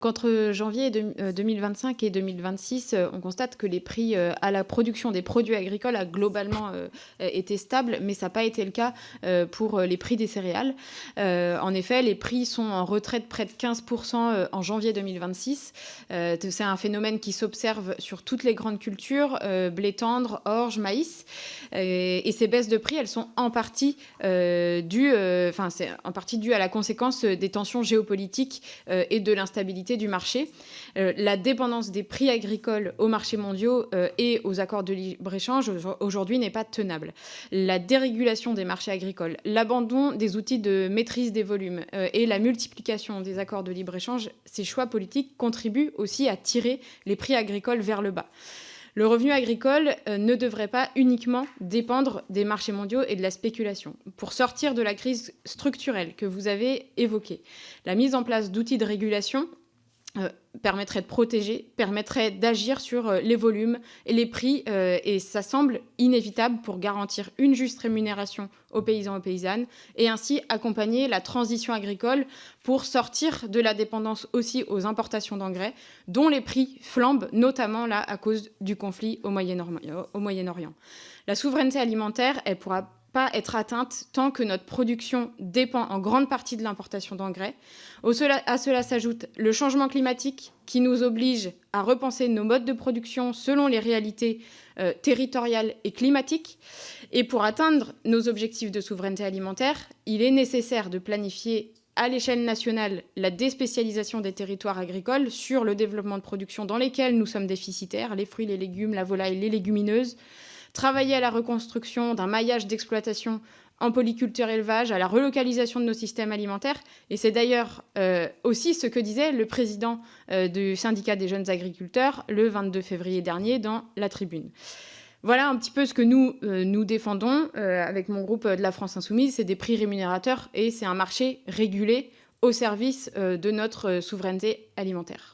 Qu'entre janvier 2025 et 2026, on constate que les prix, à la production des produits agricoles a globalement, été stable, mais ça n'a pas été le cas, pour, les prix des céréales. En effet, les prix sont en retrait de près de 15 en janvier 2026. C'est un phénomène qui s'observe sur toutes les grandes cultures, blé tendre, orge, maïs. Et ces baisses de prix, elles sont en partie, c'est en partie dû à la conséquence, des tensions géopolitiques, et de l'instabilité du marché. La dépendance des prix agricoles aux marchés mondiaux, et aux accords de libre-échange aujourd'hui n'est pas tenable. La dérégulation des marchés agricoles, l'abandon des outils de maîtrise des volumes, et la multiplication des accords de libre-échange, ces choix politiques contribuent aussi à tirer les prix agricoles vers le bas. Le revenu agricole, ne devrait pas uniquement dépendre des marchés mondiaux et de la spéculation. Pour sortir de la crise structurelle que vous avez évoquée, la mise en place d'outils de régulation permettrait de protéger, permettrait d'agir sur les volumes et les prix, et ça semble inévitable pour garantir une juste rémunération aux paysans et aux paysannes, et ainsi accompagner la transition agricole pour sortir de la dépendance aussi aux importations d'engrais, dont les prix flambent, notamment là à cause du conflit au Moyen-Orient. La souveraineté alimentaire, elle pourra pas être atteinte tant que notre production dépend en grande partie de l'importation d'engrais. À cela s'ajoute le changement climatique qui nous oblige à repenser nos modes de production selon les réalités territoriales et climatiques. Et pour atteindre nos objectifs de souveraineté alimentaire, il est nécessaire de planifier à l'échelle nationale la déspécialisation des territoires agricoles sur le développement de production dans lesquels nous sommes déficitaires, les fruits, les légumes, la volaille, les légumineuses, travailler à la reconstruction d'un maillage d'exploitation en polyculture-élevage, à la relocalisation de nos systèmes alimentaires. Et c'est d'ailleurs aussi ce que disait le président du syndicat des jeunes agriculteurs le 22 février dernier dans La Tribune. Voilà un petit peu ce que nous défendons avec mon groupe de la France Insoumise. C'est des prix rémunérateurs et c'est un marché régulé au service de notre souveraineté alimentaire.